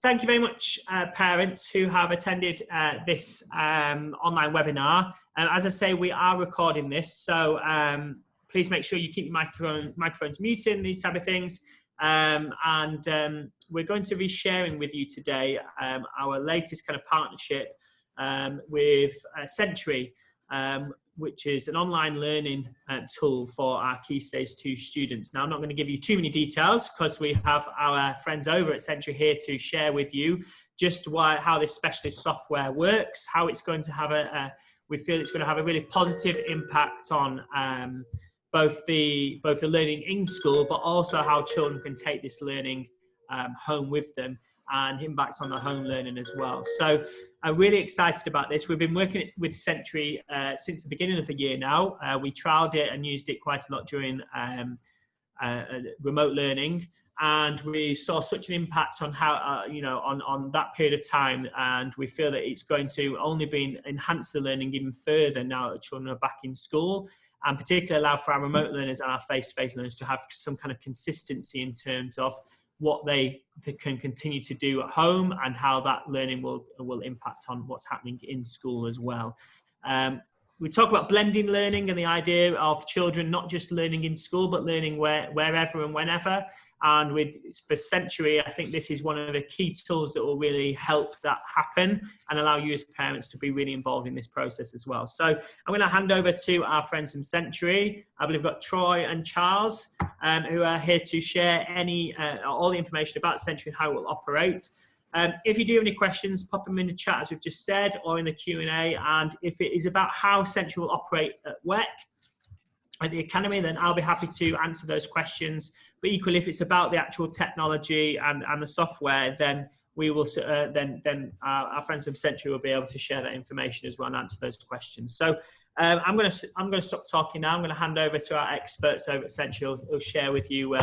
thank you very much, parents who have attended this online webinar. As I say, we are recording this, so please make sure you keep your microphones muted and these type of things. We're going to be sharing with you today our latest kind of partnership with Statutory, which is an online learning tool for our Key Stage 2 students. Now, I'm not going to give you too many details because we have our friends over at Statutory here to share with you just how this specialist software works, how it's going to have we feel it's going to have a really positive impact on both the learning in school, but also how children can take this learning home with them and impact on the home learning as well. So I'm really excited about this. We've been working with Statutory since the beginning of the year now. We trialed it and used it quite a lot during remote learning, and we saw such an impact on how on that period of time, and we feel that it's going to only enhance the learning even further now that children are back in school, and particularly allow for our remote learners and our face-to-face learners to have some kind of consistency in terms of what they can continue to do at home and how that learning will impact on what's happening in school as well. We talk about blending learning and the idea of children not just learning in school, but learning wherever and whenever. And for Statutory, I think this is one of the key tools that will really help that happen and allow you as parents to be really involved in this process as well. So I'm going to hand over to our friends from Statutory. I believe we've got Troy and Charles who are here to share all the information about Statutory and how it will operate. If you do have any questions, pop them in the chat, as we've just said, or in the Q&A. And if it is about how Statutory will operate at WEC, at the Academy, then I'll be happy to answer those questions. But equally, if it's about the actual technology and the software, then we will then our friends from Statutory will be able to share that information as well and answer those questions. So I'm going to stop talking now. I'm going to hand over to our experts over at Statutory who'll share with you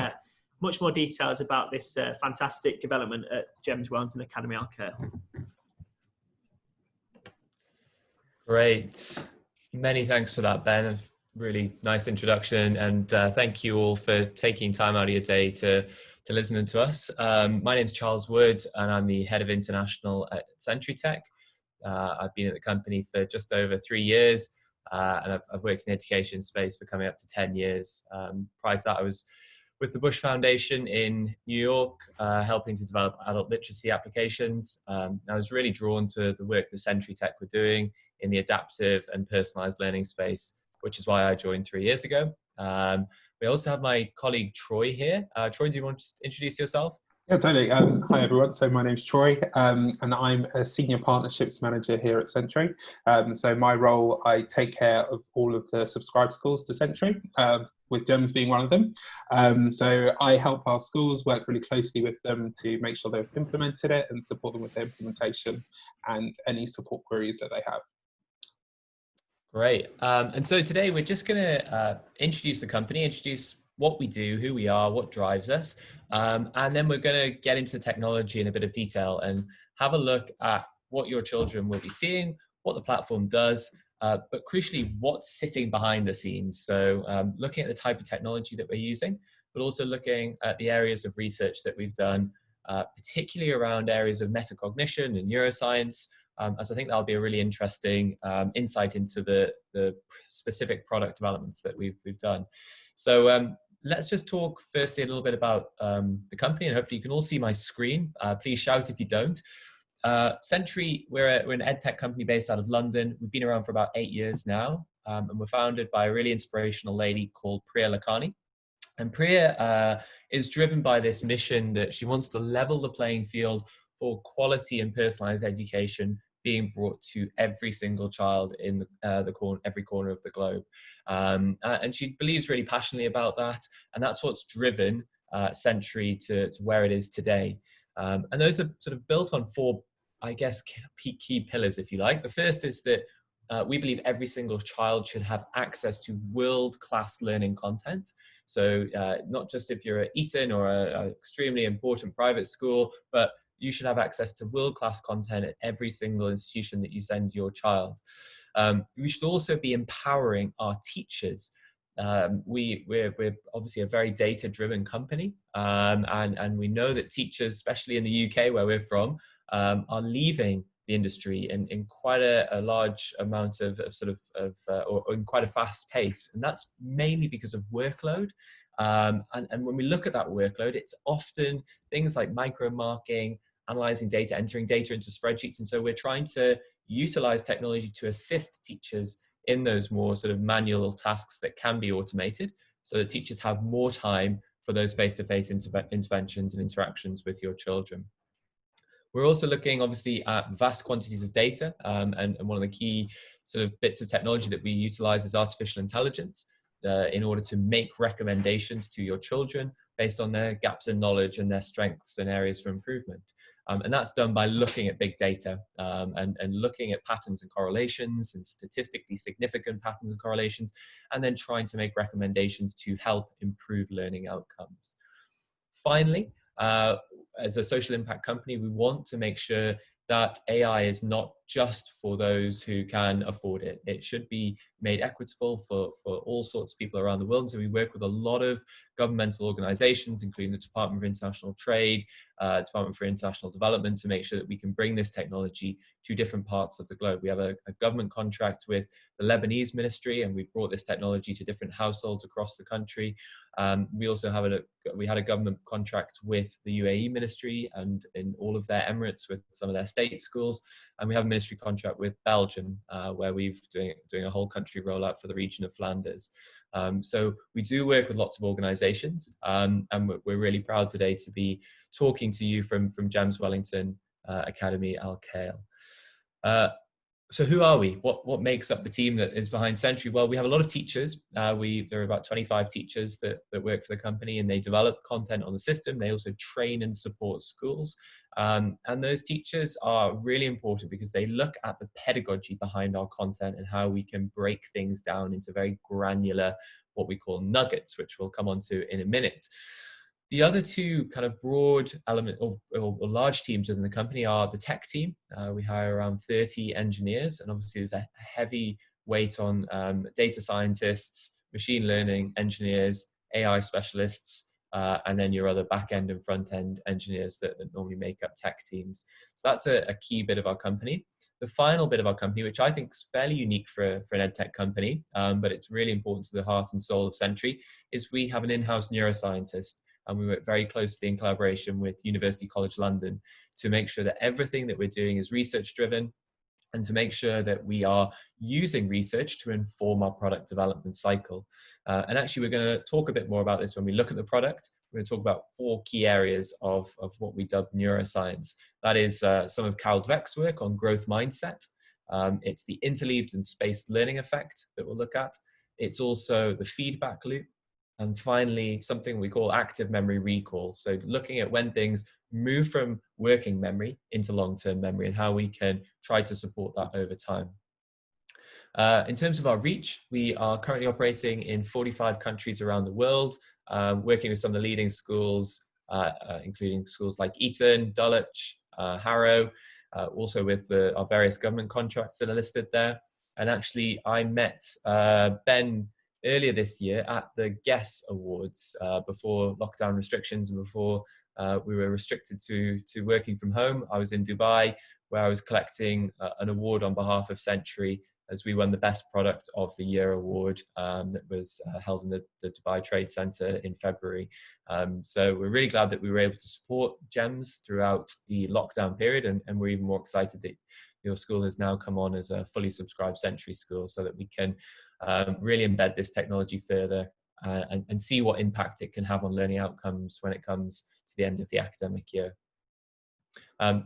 much more details about this fantastic development at James Wellington Academy Arcare. Great. Many thanks for that, Ben. A really nice introduction, and thank you all for taking time out of your day to listen to us. My name's Charles Wood, and I'm the Head of International at Statutory Tech. I've been at the company for just over 3 years, and I've worked in the education space for coming up to 10 years. Prior to that, I was with the Bush Foundation in New York, helping to develop adult literacy applications. I was really drawn to the work that Statutory Tech were doing in the adaptive and personalized learning space, which is why I joined 3 years ago. We also have my colleague Troy here. Troy, do you want to introduce yourself? Yeah, totally. Hi, everyone. So my name's Troy, and I'm a Senior Partnerships Manager here at Statutory. So my role, I take care of all of the subscribed schools to Statutory, with GEMS being one of them. So I help our schools, work really closely with them to make sure they've implemented it and support them with their implementation and any support queries that they have. Great. And so today we're just going to introduce the company, introduce what we do, who we are, what drives us, and then we're going to get into the technology in a bit of detail and have a look at what your children will be seeing, what the platform does, but crucially, what's sitting behind the scenes. So looking at the type of technology that we're using, but also looking at the areas of research that we've done, particularly around areas of metacognition and neuroscience, as I think that'll be a really interesting insight into the specific product developments that we've done. So let's just talk firstly a little bit about the company, and hopefully you can all see my screen. Please shout if you don't. Statutory, we're an edtech company based out of London. We've been around for about 8 years now, and we're founded by a really inspirational lady called Priya Lakhani. And Priya is driven by this mission that she wants to level the playing field for quality and personalized education being brought to every single child in every corner of the globe. And she believes really passionately about that, and that's what's driven Statutory to where it is today. And those are sort of built on 4, I guess, key pillars, if you like. The first is that we believe every single child should have access to world-class learning content. So not just if you're at Eton or an extremely important private school, but you should have access to world-class content at every single institution that you send your child. We should also be empowering our teachers we're obviously a very data-driven company, and we know that teachers, especially in the UK where we're from, are leaving the industry in quite a large amount of or in quite a fast pace, and that's mainly because of workload. And when we look at that workload, it's often things like micro-marking, analyzing data, entering data into spreadsheets, and so we're trying to utilize technology to assist teachers in those more sort of manual tasks that can be automated, so that teachers have more time for those face-to-face interventions and interactions with your children. We're also looking obviously at vast quantities of data, and one of the key sort of bits of technology that we utilize is artificial intelligence in order to make recommendations to your children based on their gaps in knowledge and their strengths and areas for improvement. And that's done by looking at big data and looking at patterns and correlations and statistically significant patterns and correlations, and then trying to make recommendations to help improve learning outcomes. Finally, as a social impact company, we want to make sure that AI is not just for those who can afford it. It should be made equitable for all sorts of people around the world. So we work with a lot of governmental organizations, including the Department of International Trade, Department for International Development, to make sure that we can bring this technology to different parts of the globe. We have a government contract with the Lebanese ministry, and we brought this technology to different households across the country. We also have we had a government contract with the UAE ministry and in all of their emirates with some of their state schools. And we have a ministry contract with Belgium, where we've doing a whole country rollout for the region of Flanders. So we do work with lots of organizations, and we're really proud today to be talking to you from GEMS Wellington Academy Al Khail. So who are we? What makes up the team that is behind Century? Well, we have a lot of teachers. There are about 25 teachers that work for the company, and they develop content on the system. They also train and support schools. And those teachers are really important because they look at the pedagogy behind our content and how we can break things down into very granular, what we call nuggets, which we'll come on to in a minute. The other two kind of broad element or large teams within the company are the tech team. We hire around 30 engineers, and obviously there's a heavy weight on data scientists, machine learning engineers, AI specialists, and then your other back-end and front-end engineers that normally make up tech teams. So that's a key bit of our company. The final bit of our company, which I think is fairly unique for an ed tech company, but it's really important to the heart and soul of Century, is we have an in-house neuroscientist. And we work very closely in collaboration with University College London to make sure that everything that we're doing is research driven, and to make sure that we are using research to inform our product development cycle. And actually, we're going to talk a bit more about this when we look at the product. We're going to talk about 4 key areas of what we dub neuroscience. That is some of Carol Dweck's work on growth mindset. It's the interleaved and spaced learning effect that we'll look at. It's also the feedback loop. And finally, something we call active memory recall. So looking at when things move from working memory into long-term memory and how we can try to support that over time. In terms of our reach, we are currently operating in 45 countries around the world, working with some of the leading schools, including schools like Eton, Dulwich, Harrow, also with our various government contracts that are listed there. And actually, I met Ben earlier this year at the GESS Awards before lockdown restrictions and before we were restricted to working from home. I was in Dubai, where I was collecting an award on behalf of Century as we won the Best Product of the Year award that was held in the Dubai Trade Center in February. So we're really glad that we were able to support GEMS throughout the lockdown period, and we're even more excited that your school has now come on as a fully subscribed Century school so that we can really embed this technology further and see what impact it can have on learning outcomes when it comes to the end of the academic year.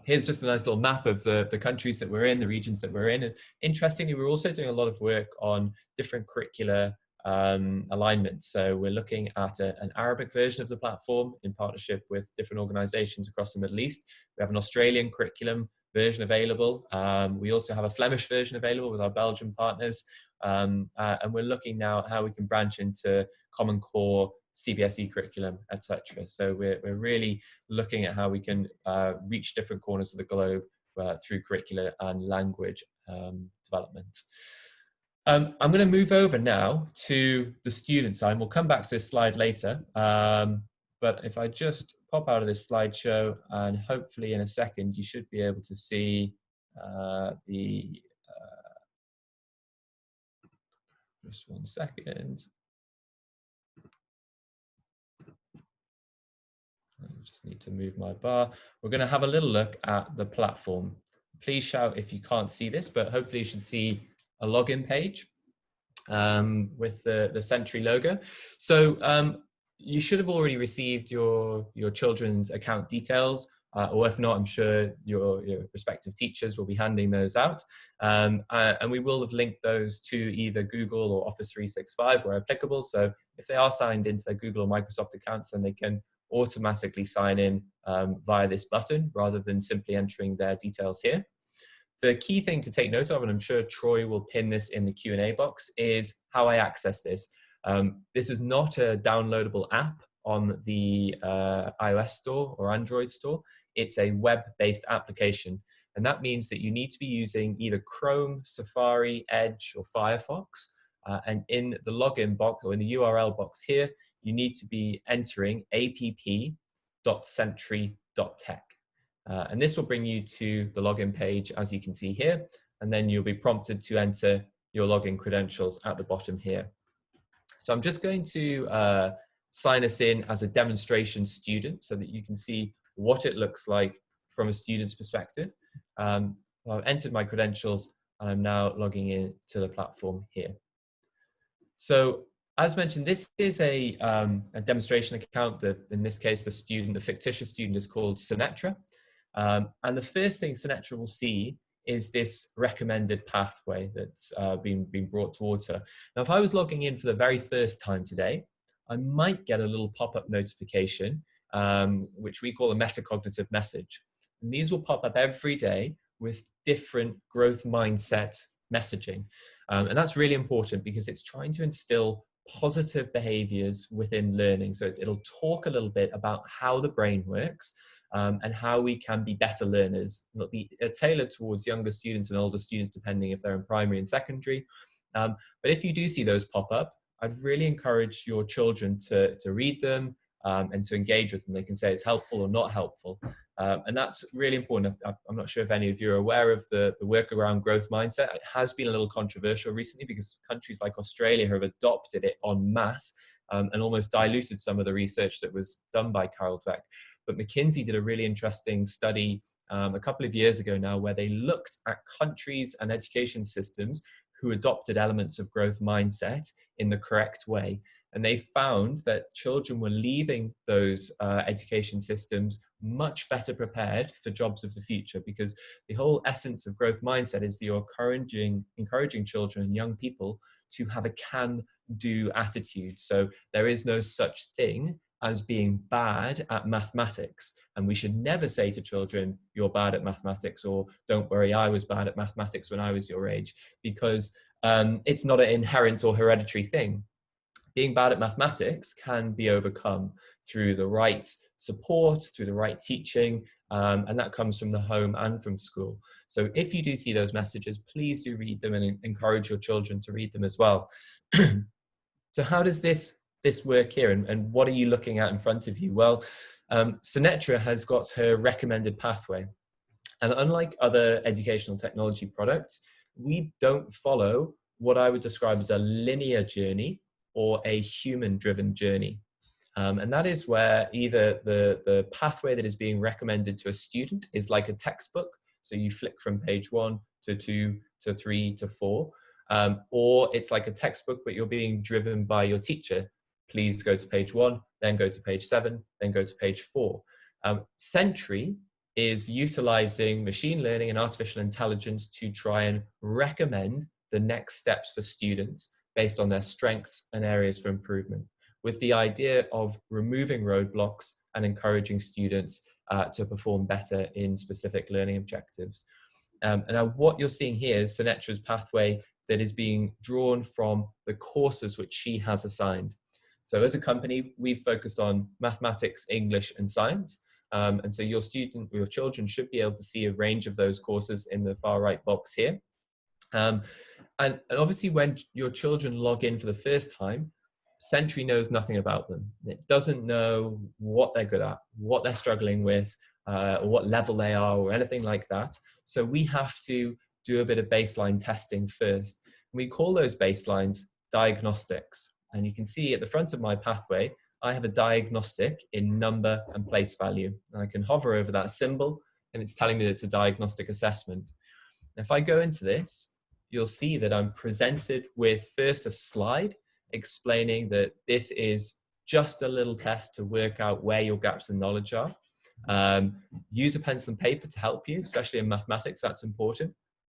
Here's just a nice little map of the countries that we're in, the regions that we're in. And interestingly, we're also doing a lot of work on different curricular alignments. So we're looking at an Arabic version of the platform in partnership with different organizations across the Middle East. We have an Australian curriculum version available. We also have a Flemish version available with our Belgian partners. And we're looking now at how we can branch into Common Core, CBSE curriculum, etc. So we're really looking at how we can reach different corners of the globe through curricular and language development. I'm going to move over now to the student side. We'll come back to this slide later. But if I just pop out of this slideshow, and hopefully in a second, you should be able to see just one second. I just need to move my bar. We're going to have a little look at the platform. Please shout if you can't see this, but hopefully you should see a login page with the Sentry logo. So you should have already received your children's account details, or if not, I'm sure your respective teachers will be handing those out. And we will have linked those to either Google or Office 365 where applicable. So if they are signed into their Google or Microsoft accounts, then they can automatically sign in via this button rather than simply entering their details here. The key thing to take note of, and I'm sure Troy will pin this in the Q&A box, is how I access this. This is not a downloadable app on the iOS store or Android store. It's a web-based application. And that means that you need to be using either Chrome, Safari, Edge, or Firefox. And in the login box, or in the URL box here, you need to be entering app.sentry.tech. And this will bring you to the login page, as you can see here, and then you'll be prompted to enter your login credentials at the bottom here. So I'm just going to sign us in as a demonstration student so that you can see what it looks like from a student's perspective. I've entered my credentials and I'm now logging in to the platform here. So as mentioned, this is a demonstration account that, in this case, the fictitious student is called Sinetra. And the first thing Sinetra will see is this recommended pathway that's been brought towards her. Now, if I was logging in for the very first time today, I might get a little pop-up notification, which we call a metacognitive message. And these will pop up every day with different growth mindset messaging. And that's really important because it's trying to instill positive behaviors within learning. So it'll talk a little bit about how the brain works, and how we can be better learners. It'll be tailored towards younger students and older students, depending if they're in primary and secondary. But if you do see those pop up, I'd really encourage your children to read them and to engage with them. They can say it's helpful or not helpful. And that's really important. I'm not sure if any of you are aware of the work around growth mindset. It has been a little controversial recently because countries like Australia have adopted it en masse and almost diluted some of the research that was done by Carol Dweck. But McKinsey did a really interesting study a couple of years ago now where they looked at countries and education systems who adopted elements of growth mindset in the correct way. And they found that children were leaving those education systems much better prepared for jobs of the future, because the whole essence of growth mindset is that you're encouraging children and young people to have a can-do attitude. So there is no such thing as being bad at mathematics. And we should never say to children, you're bad at mathematics, or don't worry, I was bad at mathematics when I was your age, because it's not an inherent or hereditary thing. Being bad at mathematics can be overcome through the right support, through the right teaching, and that comes from the home and from school. So if you do see those messages, please do read them and encourage your children to read them as well. So how does this work here, and what are you looking at in front of you? Well, Sinetra has got her recommended pathway. And unlike other educational technology products, we don't follow what I would describe as a linear journey or a human-driven journey. And that is where either the pathway that is being recommended to a student is like a textbook. So you flick from page 1 to 2 to 3 to 4. Or it's like a textbook, but you're being driven by your teacher. Please go to page 1, then go to page 7, then go to page 4. Sentry is utilizing machine learning and artificial intelligence to try and recommend the next steps for students based on their strengths and areas for improvement, with the idea of removing roadblocks and encouraging students to perform better in specific learning objectives. And now what you're seeing here is Sinetra's pathway that is being drawn from the courses which she has assigned. So as a company, we've focused on mathematics, English, and science. And so your children should be able to see a range of those courses in the far right box here. And obviously when your children log in for the first time, Sentry knows nothing about them. It doesn't know what they're good at, what they're struggling with, or what level they are, or anything like that. So we have to do a bit of baseline testing first. We call those baselines diagnostics. And you can see at the front of my pathway, I have a diagnostic in number and place value. And I can hover over that symbol and it's telling me that it's a diagnostic assessment. If I go into this, you'll see that I'm presented with first a slide explaining that this is just a little test to work out where your gaps in knowledge are. Use a pencil and paper to help you, especially in mathematics, that's important.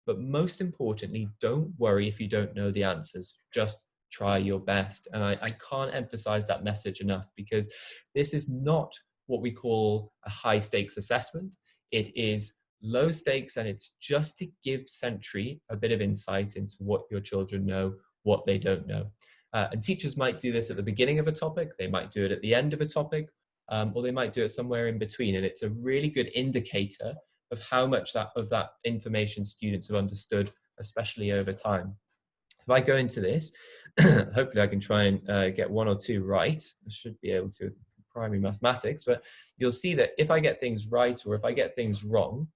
But most importantly, don't worry if you don't know the answers, just try your best. And I can't emphasize that message enough, because this is not what we call a high stakes assessment. It is low stakes, and it's just to give Sentry a bit of insight into what your children know, what they don't know. And teachers might do this at the beginning of a topic, they might do it at the end of a topic, or they might do it somewhere in between. And it's a really good indicator of how much of that information students have understood, especially over time. If I go into this, hopefully I can try and get one or two right. I should be able to with primary mathematics, but you'll see that if I get things right or if I get things wrong,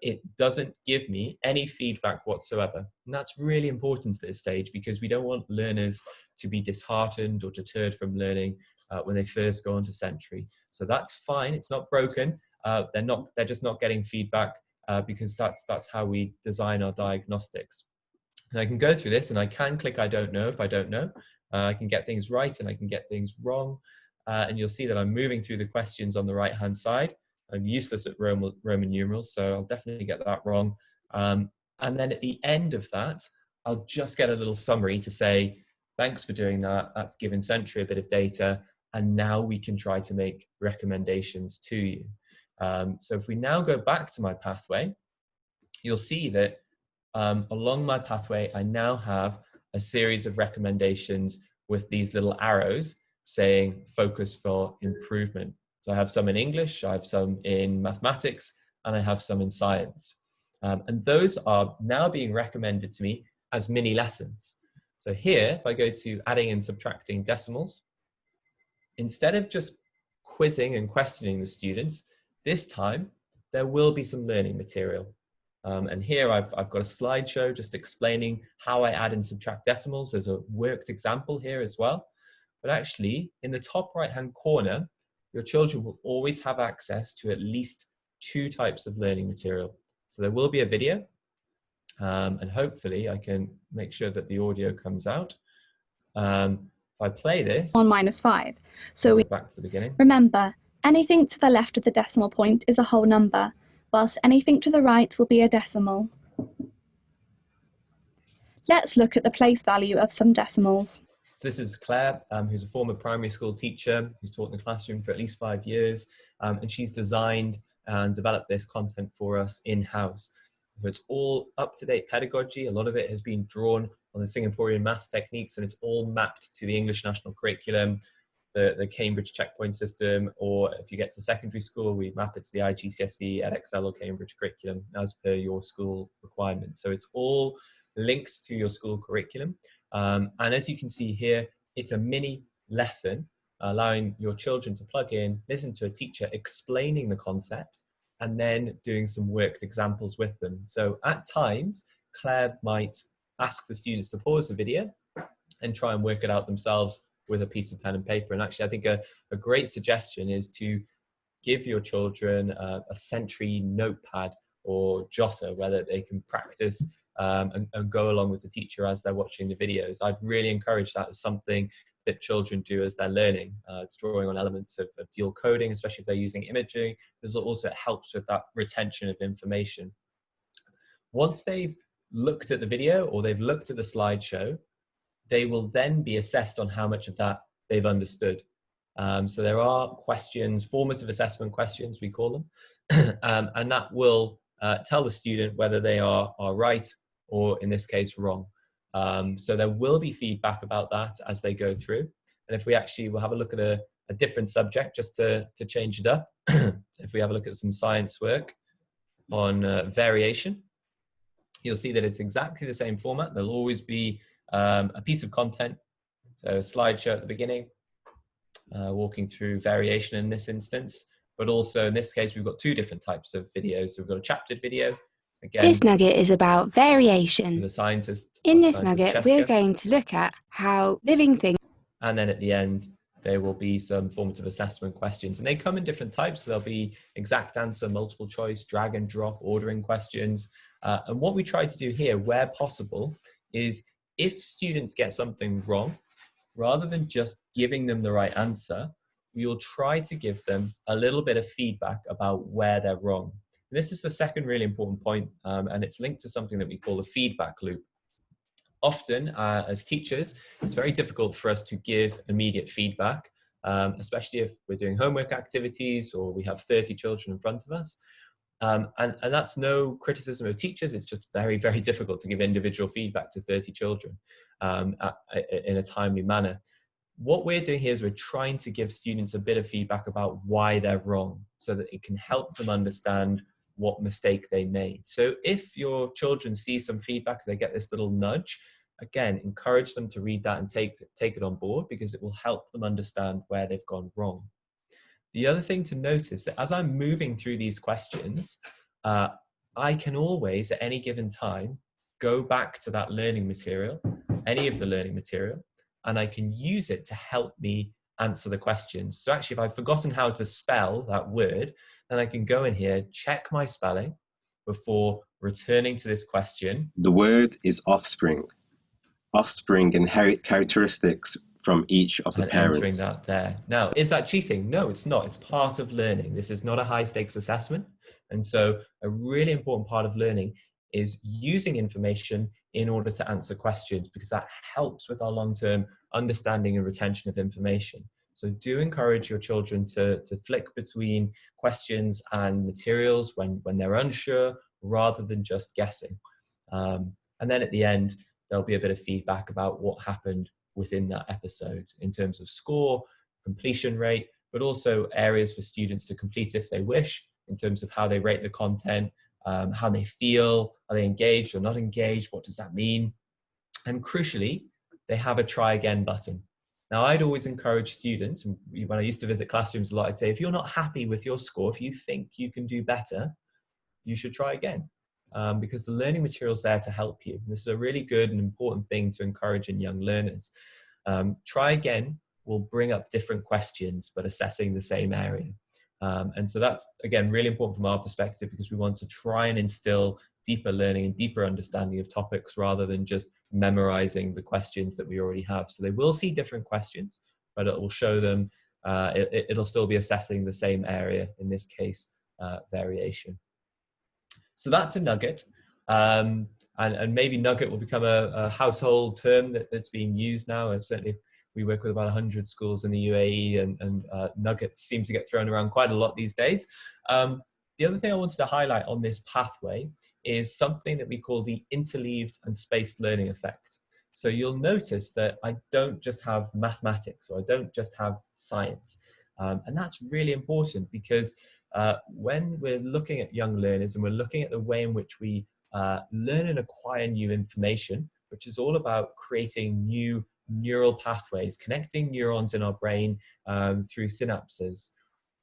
it doesn't give me any feedback whatsoever. And that's really important at this stage, because we don't want learners to be disheartened or deterred from learning when they first go onto Sentry. So that's fine, it's not broken. They're just not getting feedback because that's how we design our diagnostics. And I can go through this and I can click I don't know if I don't know. I can get things right and I can get things wrong. And you'll see that I'm moving through the questions on the right hand side. I'm useless at Roman numerals, so I'll definitely get that wrong. And then at the end of that, I'll just get a little summary to say, thanks for doing that. That's given Sentry a bit of data. And now we can try to make recommendations to you. So if we now go back to my pathway, you'll see that along my pathway, I now have a series of recommendations with these little arrows saying focus for improvement. So I have some in English, I have some in mathematics, and I have some in science. And those are now being recommended to me as mini lessons. So here, if I go to adding and subtracting decimals, instead of just quizzing and questioning the students, this time there will be some learning material. And here I've got a slideshow just explaining how I add and subtract decimals. There's a worked example here as well. But actually, in the top right-hand corner, your children will always have access to at least 2 types of learning material. So there will be a video, and hopefully I can make sure that the audio comes out. If I play this, 1 minus 5. So we back to the beginning. remember, anything to the left of the decimal point is a whole number, whilst anything to the right will be a decimal. Let's look at the place value of some decimals. So this is Claire, who's a former primary school teacher who's taught in the classroom for at least 5 years, and she's designed and developed this content for us in-house. So it's all up-to-date pedagogy. A lot of it has been drawn on the Singaporean maths techniques, and it's all mapped to the English national curriculum, the Cambridge checkpoint system, or if you get to secondary school, we map it to the IGCSE, EdXL or Cambridge curriculum as per your school requirements. So it's all linked to your school curriculum. And as you can see here, it's a mini lesson allowing your children to plug in, listen to a teacher explaining the concept, and then doing some worked examples with them. So at times, Claire might ask the students to pause the video and try and work it out themselves with a piece of pen and paper. And actually, I think a great suggestion is to give your children a Sentry notepad or jotter where they can practice and go along with the teacher as they're watching the videos. I'd really encourage that as something that children do as they're learning. It's drawing on elements of dual coding, especially if they're using imaging. This also helps with that retention of information. Once they've looked at the video or they've looked at the slideshow, they will then be assessed on how much of that they've understood. So there are questions, formative assessment questions, we call them, and that will tell the student whether they are right or, in this case, wrong. So there will be feedback about that as they go through. And if we actually will have a look at a different subject just to change it up, if we have a look at some science work on variation, you'll see that it's exactly the same format. There'll always be a piece of content, so a slideshow at the beginning, walking through variation in this instance, but also in this case, we've got two different types of videos. So we've got a chaptered video. Again, this nugget is about variation. The scientist. In this nugget, Cheska. we're going to look at how living things. And then at the end, there will be some formative assessment questions, and they come in different types. So there'll be exact answer, multiple choice, drag and drop, ordering questions. And what we try to do here, where possible, is if students get something wrong, rather than just giving them the right answer, we will try to give them a little bit of feedback about where they're wrong. And this is the second really important point, and it's linked to something that we call the feedback loop. Often, as teachers, it's very difficult for us to give immediate feedback, especially if we're doing homework activities or we have 30 children in front of us. And that's no criticism of teachers. It's just very, very difficult to give individual feedback to 30 children in a timely manner. What we're doing here is we're trying to give students a bit of feedback about why they're wrong, so that it can help them understand what mistake they made. So if your children see some feedback, they get this little nudge, again, encourage them to read that and take it on board, because it will help them understand where they've gone wrong. The other thing to note is that as I'm moving through these questions, I can always, at any given time, go back to that learning material, any of the learning material, and I can use it to help me answer the questions. So actually, if I've forgotten how to spell that word, then I can go in here, check my spelling before returning to this question. The word is offspring. Offspring inherit characteristics from each of the parents. Entering that there. Now, is that cheating? No, it's not. It's part of learning. This is not a high stakes assessment. And so a really important part of learning is using information in order to answer questions, because that helps with our long-term understanding and retention of information. So do encourage your children to flick between questions and materials when they're unsure, rather than just guessing. And then at the end, there'll be a bit of feedback about what happened within that episode in terms of score, completion rate, but also areas for students to complete if they wish, in terms of how they rate the content, how they feel, are they engaged or not engaged, what does that mean? And crucially, they have a try again button. Now, I'd always encourage students, and when I used to visit classrooms a lot, I'd say, if you're not happy with your score, if you think you can do better, you should try again, because the learning material's there to help you. This is a really good and important thing to encourage in young learners. Try again will bring up different questions, but assessing the same area. And so that's, again, really important from our perspective, because we want to try and instill deeper learning and deeper understanding of topics, rather than just memorizing the questions that we already have. So they will see different questions, but it will show them, it'll still be assessing the same area, in this case, variation. So that's a nugget. And maybe nugget will become a household term that's being used now. And certainly we work with about 100 schools in the UAE, and nuggets seem to get thrown around quite a lot these days. The other thing I wanted to highlight on this pathway is something that we call the interleaved and spaced learning effect. So you'll notice that I don't just have mathematics, or I don't just have science. And that's really important, because when we're looking at young learners and we're looking at the way in which we learn and acquire new information, which is all about creating new neural pathways, connecting neurons in our brain through synapses.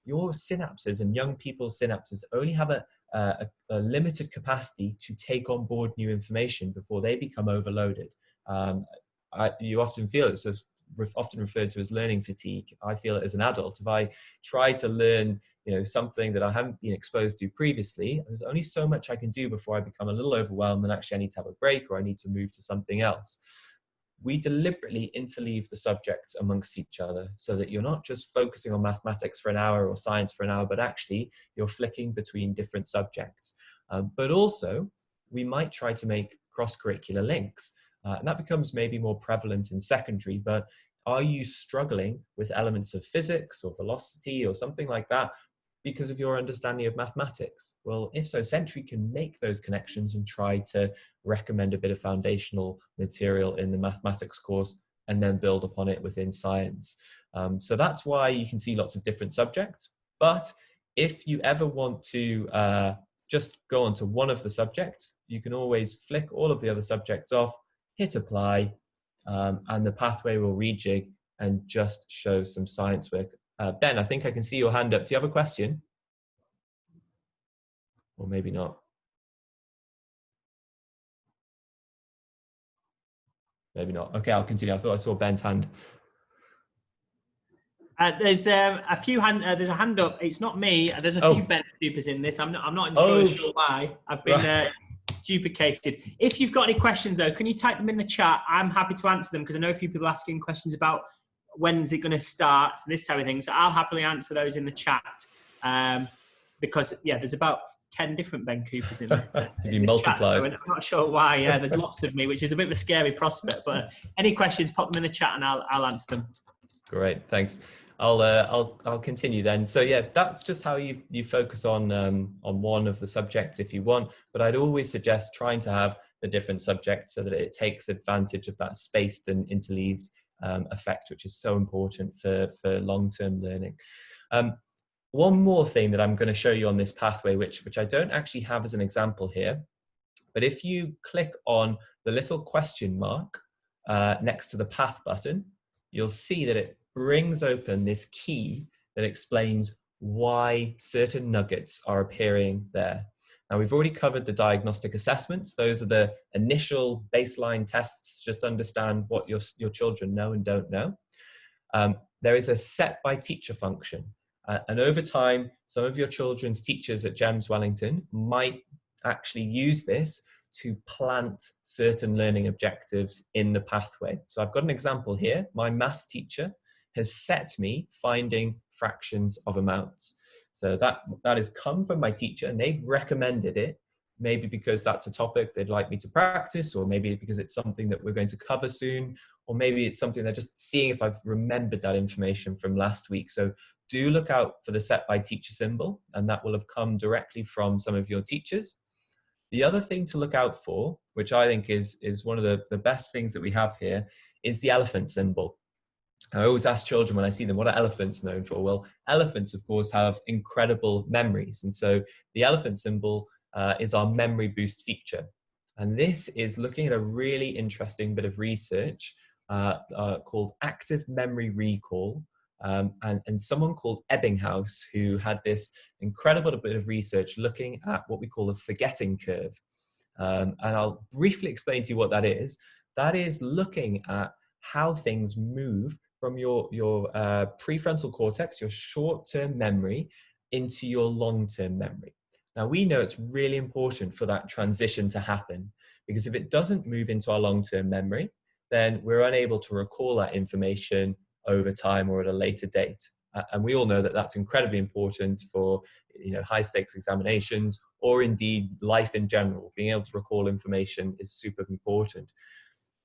Your synapses and young people's synapses only have a limited capacity to take on board new information before they become overloaded. You often feel it's often referred to as learning fatigue. I feel it as an adult. If I try to learn, something that I haven't been exposed to previously, there's only so much I can do before I become a little overwhelmed, and actually I need to have a break, or I need to move to something else. We deliberately interleave the subjects amongst each other, so that you're not just focusing on mathematics for an hour or science for an hour, but actually you're flicking between different subjects. But also, we might try to make cross-curricular links. And that becomes maybe more prevalent in secondary, but are you struggling with elements of physics or velocity or something like that because of your understanding of mathematics? Well, if so, Sentry can make those connections and try to recommend a bit of foundational material in the mathematics course, and then build upon it within science. So that's why you can see lots of different subjects. But if you ever want to just go on to one of the subjects, you can always flick all of the other subjects off, hit apply, and the pathway will rejig and just show some science work. Ben, I think I can see your hand up. Do you have a question? Or maybe not. Maybe not. Okay, I'll continue. I thought I saw Ben's hand. There's a few there's a hand up. It's not me. There's a few Ben Supers in this. I'm not sure why. I've been duplicated. If you've got any questions though, can you type them in the chat? I'm happy to answer them because I know a few people are asking questions about when's it going to start, this type of thing. So I'll happily answer those in the chat. Because there's about 10 different Ben Coopers in this. Multiplied. Chat, so I'm not sure why. Yeah, there's lots of me, which is a bit of a scary prospect. But any questions, pop them in the chat and I'll answer them. Great, thanks. I'll continue then. So yeah, that's just how you focus on one of the subjects if you want. But I'd always suggest trying to have the different subjects so that it takes advantage of that spaced and interleaved effect, which is so important for long-term learning. One more thing that I'm going to show you on this pathway, which I don't actually have as an example here, but if you click on the little question mark next to the path button, you'll see that it brings open this key that explains why certain nuggets are appearing there. Now, we've already covered the diagnostic assessments. Those are the initial baseline tests to just understand what your children know and don't know. There is a set by teacher function. And over time, some of your children's teachers at GEMS Wellington might actually use this to plant certain learning objectives in the pathway. So I've got an example here. My maths teacher has set me finding fractions of amounts. So that has come from my teacher and they've recommended it, maybe because that's a topic they'd like me to practice, or maybe because it's something that we're going to cover soon, or maybe it's something they're just seeing if I've remembered that information from last week. So do look out for the set by teacher symbol, and that will have come directly from some of your teachers. The other thing to look out for, which I think is one of the best things that we have here, is the elephant symbol. I always ask children when I see them, what are elephants known for? Well, elephants, of course, have incredible memories. And so the elephant symbol is our memory boost feature. And this is looking at a really interesting bit of research called active memory recall. And someone called Ebbinghaus, who had this incredible bit of research looking at what we call the forgetting curve. And I'll briefly explain to you what that is. That is looking at how things move from your prefrontal cortex, your short-term memory, into your long-term memory. Now, we know it's really important for that transition to happen, because if it doesn't move into our long-term memory, then we're unable to recall that information over time or at a later date. And we all know that that's incredibly important for high-stakes examinations, or indeed life in general. Being able to recall information is super important.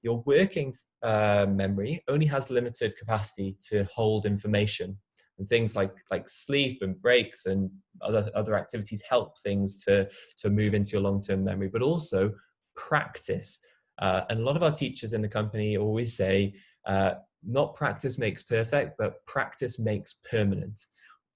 Your working memory only has limited capacity to hold information, and things like sleep and breaks and other activities help things to move into your long-term memory, but also practice. And a lot of our teachers in the company always say, not practice makes perfect, but practice makes permanent.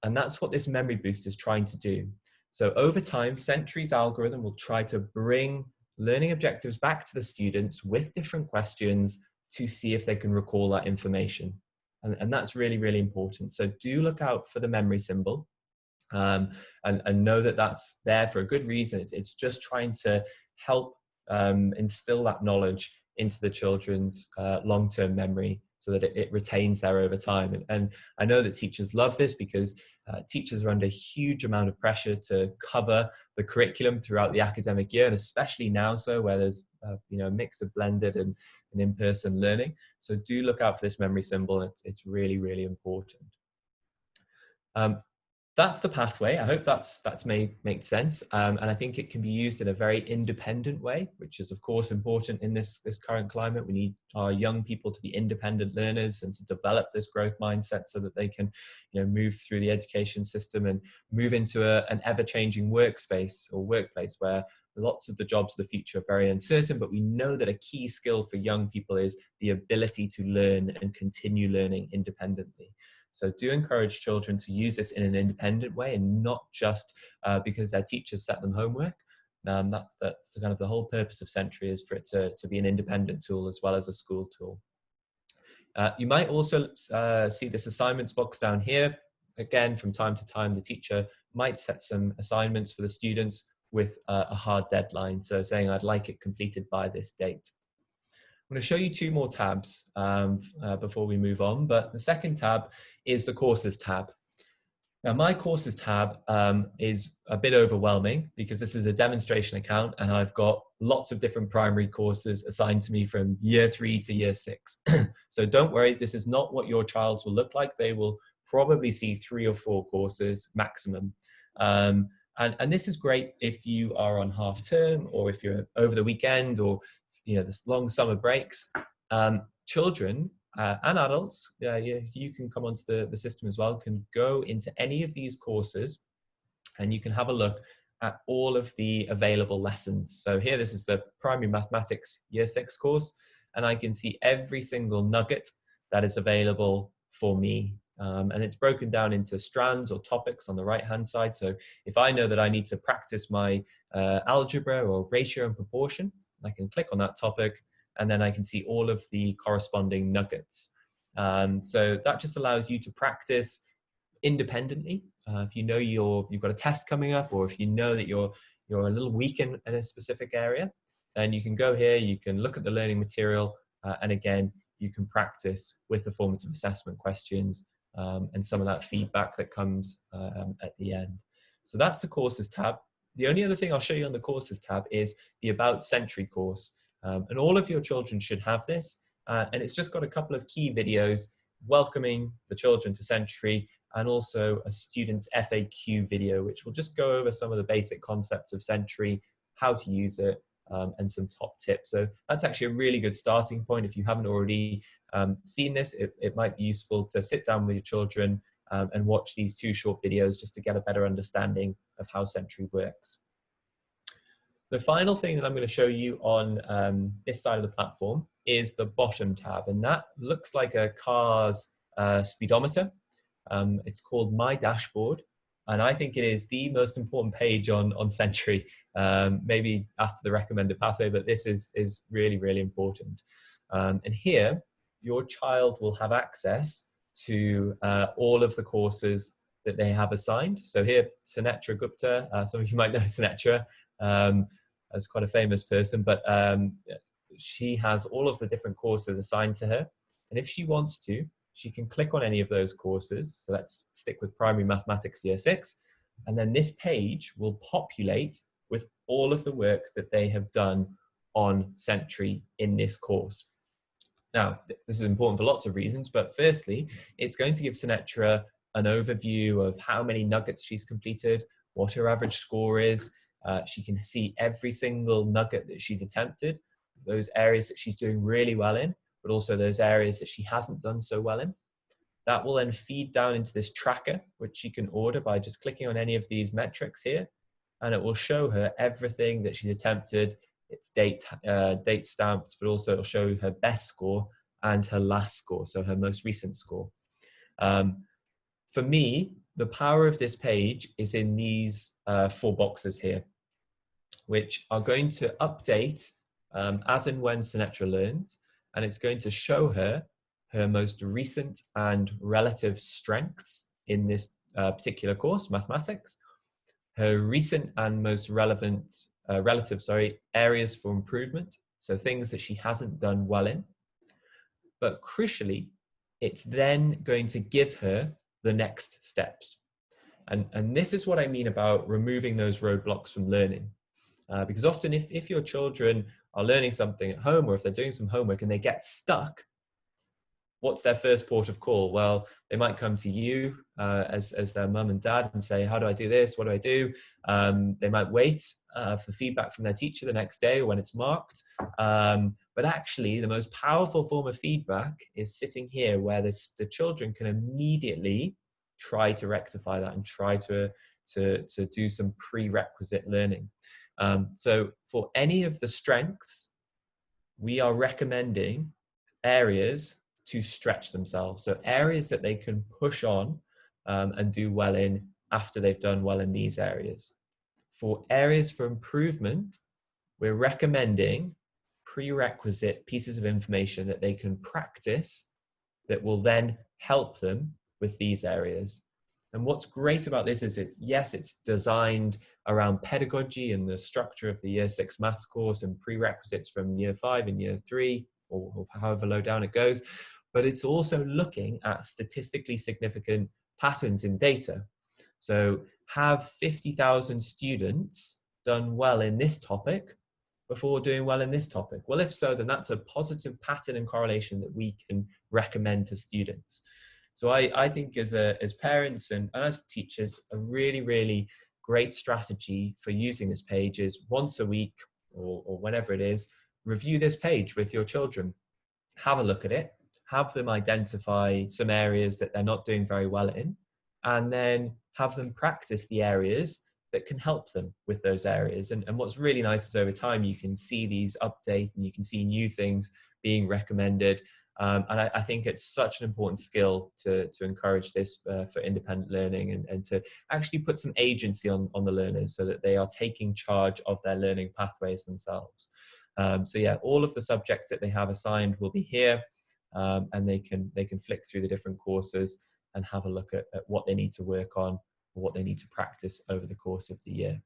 And that's what this memory boost is trying to do. So over time, Sentry's algorithm will try to bring learning objectives back to the students with different questions to see if they can recall that information. And that's really, really important. So do look out for the memory symbol and know that that's there for a good reason. It's just trying to help instill that knowledge into the children's long-term memory so that it retains there over time. And I know that teachers love this because teachers are under a huge amount of pressure to cover the curriculum throughout the academic year, and especially now where there's a mix of blended and in-person learning. So do look out for this memory symbol. It's really, really important. That's the pathway. I hope that's made sense. And I think it can be used in a very independent way, which is of course important in this current climate. We need our young people to be independent learners and to develop this growth mindset so that they can, move through the education system and move into an ever-changing workspace or workplace where lots of the jobs of the future are very uncertain, but we know that a key skill for young people is the ability to learn and continue learning independently. So do encourage children to use this in an independent way, and not just because their teachers set them homework. That's kind of the whole purpose of Sentry, is for it to be an independent tool as well as a school tool. You might also see this assignments box down here. Again, from time to time, the teacher might set some assignments for the students with a hard deadline. So saying, I'd like it completed by this date. I'm going to show you two more tabs before we move on, but the second tab is the courses tab. Now, my courses tab is a bit overwhelming because this is a demonstration account and I've got lots of different primary courses assigned to me from year 3 to year 6. So don't worry, this is not what your child's will look like. They will probably see 3 or 4 courses maximum. And this is great if you are on half term, or if you're over the weekend, or this long summer breaks. Children and adults, you can come onto the system as well, can go into any of these courses and you can have a look at all of the available lessons. So here, this is the primary mathematics year 6 course, and I can see every single nugget that is available for me. And it's broken down into strands or topics on the right hand side. So if I know that I need to practice my algebra or ratio and proportion, I can click on that topic, and then I can see all of the corresponding nuggets. So that just allows you to practice independently. If you know you've got a test coming up, or if you know that you're a little weak in a specific area, then you can go here, you can look at the learning material, and again, you can practice with the formative assessment questions and some of that feedback that comes at the end. So that's the courses tab. The only other thing I'll show you on the courses tab is the About Sentry course. And all of your children should have this. And it's just got a couple of key videos welcoming the children to Sentry, and also a student's FAQ video, which will just go over some of the basic concepts of Sentry, how to use it, and some top tips. So that's actually a really good starting point. If you haven't already seen this, it might be useful to sit down with your children and watch these 2 short videos just to get a better understanding of how Sentry works. The final thing that I'm going to show you on this side of the platform is the bottom tab, and that looks like a car's speedometer. It's called My Dashboard, and I think it is the most important page on Sentry, maybe after the recommended pathway, but this is really, really important. And here, your child will have access to all of the courses that they have assigned. So here, Sunetra Gupta, some of you might know Sunetra, as quite a famous person, but she has all of the different courses assigned to her. And if she wants to, she can click on any of those courses. So let's stick with primary mathematics year 6. And then this page will populate with all of the work that they have done on Sentry in this course. Now, this is important for lots of reasons, but firstly, it's going to give Sunetra an overview of how many nuggets she's completed, what her average score is. She can see every single nugget that she's attempted, those areas that she's doing really well in, but also those areas that she hasn't done so well in. That will then feed down into this tracker, which she can order by just clicking on any of these metrics here, and it will show her everything that she's attempted. It's date stamped, but also it'll show her best score and her last score, so her most recent score. For me, the power of this page is in these 4 boxes here, which are going to update as and when Sunetra learns, and it's going to show her her most recent and relative strengths in this particular course, mathematics, her recent and most relevant, relative areas for improvement, so things that she hasn't done well in. But crucially, it's then going to give her the next steps. And this is what I mean about removing those roadblocks from learning. Because often if your children are learning something at home, or if they're doing some homework and they get stuck, what's their first port of call? Well, they might come to you as their mum and dad and say, how do I do this? What do I do? They might wait for feedback from their teacher the next day when it's marked. But actually, the most powerful form of feedback is sitting here, where the children can immediately try to rectify that and try to do some prerequisite learning. So for any of the strengths, we are recommending areas to stretch themselves. So areas that they can push on and do well in after they've done well in these areas. For areas for improvement, we're recommending prerequisite pieces of information that they can practice that will then help them with these areas. And what's great about this is it's designed around pedagogy and the structure of the Year 6 maths course and prerequisites from Year 5 and Year 3, or however low down it goes. But it's also looking at statistically significant patterns in data. So have 50,000 students done well in this topic before doing well in this topic? Well, if so, then that's a positive pattern and correlation that we can recommend to students. So I think as parents and as teachers, a really, really great strategy for using this page is once a week or whenever it is, review this page with your children. Have a look at it, have them identify some areas that they're not doing very well in, and then have them practice the areas that can help them with those areas. And what's really nice is over time, you can see these updates and you can see new things being recommended. And I think it's such an important skill to encourage this for independent learning and to actually put some agency on the learners so that they are taking charge of their learning pathways themselves. So yeah, all of the subjects that they have assigned will be here, and they can flick through the different courses and have a look at what they need to work on or what they need to practice over the course of the year.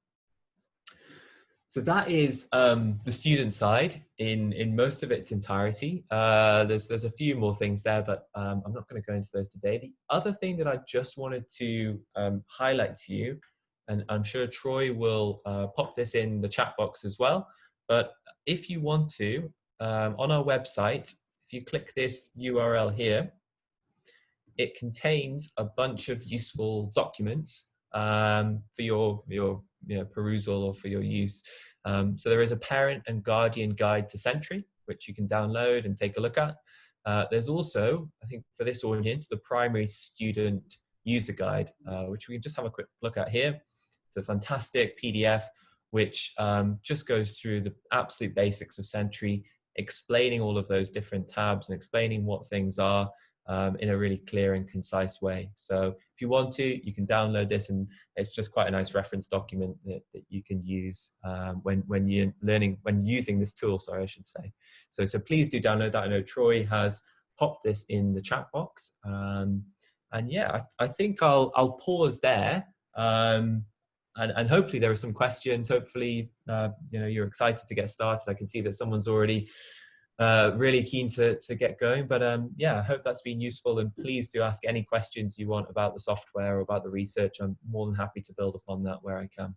So that is the student side in most of its entirety. There's a few more things there, but I'm not going to go into those today. The other thing that I just wanted to highlight to you, and I'm sure Troy will pop this in the chat box as well, but if you want to, on our website, if you click this URL here, it contains a bunch of useful documents for your perusal or for your use. So there is a parent and guardian guide to Sentry, which you can download and take a look at. There's also, I think for this audience, the primary student user guide, which we can just have a quick look at here. It's a fantastic PDF, which just goes through the absolute basics of Sentry, explaining all of those different tabs and explaining what things are in a really clear and concise way. So if you want to, you can download this, and it's just quite a nice reference document that you can use when you're learning, when using this tool, sorry, I should say. So please do download that. I know Troy has popped this in the chat box. And yeah, I think I'll pause there. And hopefully there are some questions. Hopefully, you're excited to get started. I can see that someone's already really keen to get going, but yeah, I hope that's been useful, and please do ask any questions you want about the software or about the research. I'm more than happy to build upon that where I can.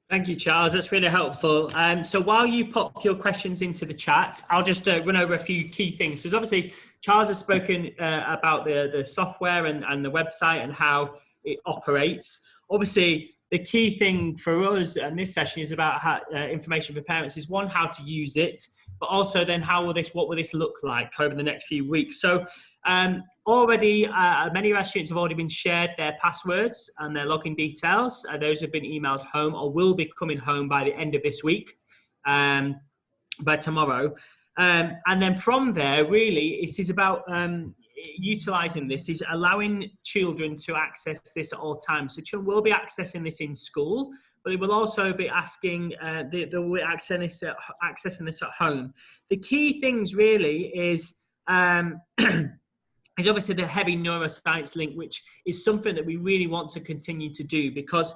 Thank you, Charles. That's really helpful. So while you pop your questions into the chat, I'll just run over a few key things. Because obviously, Charles has spoken about the software and the website and how it operates. Obviously, the key thing for us in this session is about how, information for parents is one, how to use it, but also then what will this look like over the next few weeks. So already many of our students have already been shared their passwords and their login details. Those have been emailed home or will be coming home by the end of this week, by tomorrow. And then from there, really, it is about utilising this, is allowing children to access this at all times. So children will be accessing this in school, but they will also be accessing this at home. The key things really is is obviously the heavy neuroscience link, which is something that we really want to continue to do, because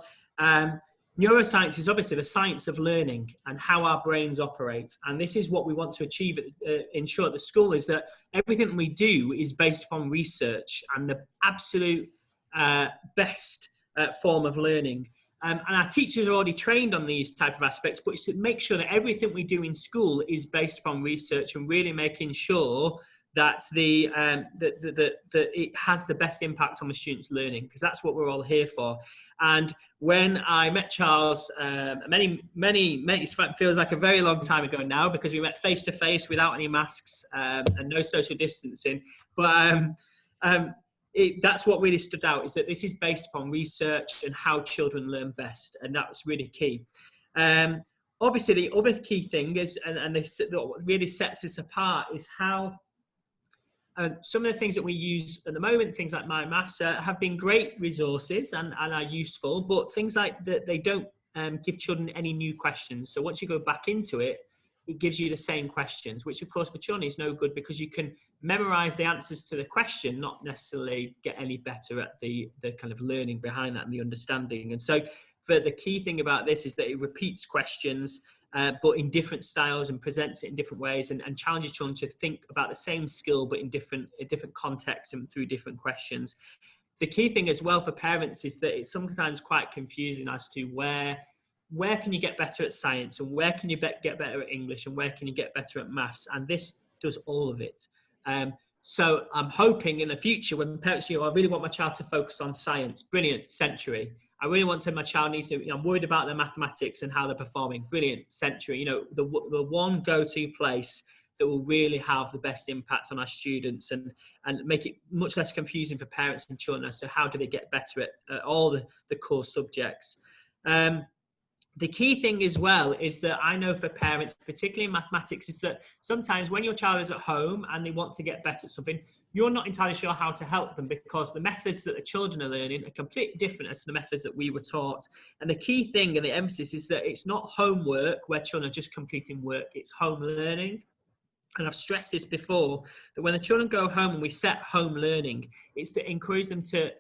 neuroscience is obviously the science of learning and how our brains operate. And this is what we want to achieve, ensure at the school, is that everything we do is based upon research and the absolute best form of learning. And our teachers are already trained on these type of aspects, but it's to make sure that everything we do in school is based upon research and really making sure that that it has the best impact on the students' learning, because that's what we're all here for. And when I met Charles, it feels like a very long time ago now, because we met face to face without any masks and no social distancing. But that's what really stood out, is that this is based upon research and how children learn best, and that's really key. Obviously, the other key thing is, and what really sets us apart, is how some of the things that we use at the moment, things like My Maths, have been great resources and are useful, but things like that, they don't give children any new questions. So once you go back into it, it gives you the same questions, which of course for children is no good, because you can memorize the answers to the question, not necessarily get any better at the kind of learning behind that and the understanding. And so for the key thing about this is that it repeats questions, but in different styles, and presents it in different ways, and challenges children to think about the same skill, but in different contexts and through different questions. The key thing as well for parents is that it's sometimes quite confusing as to where can you get better at science, and where can you get better at English, and where can you get better at maths, and this does all of it. So I'm hoping in the future, when parents say, I really want my child to focus on science, brilliant, Century. I really want to, my child needs to, I'm worried about their mathematics and how they're performing, brilliant, Century. The one go-to place that will really have the best impact on our students, and make it much less confusing for parents and children as to how do they get better at all the core subjects. The key thing as well is that I know for parents, particularly in mathematics, is that sometimes when your child is at home and they want to get better at something, you're not entirely sure how to help them, because the methods that the children are learning are completely different as to the methods that we were taught. And the key thing and the emphasis is that it's not homework where children are just completing work, it's home learning. And I've stressed this before, that when the children go home and we set home learning, it's to encourage them to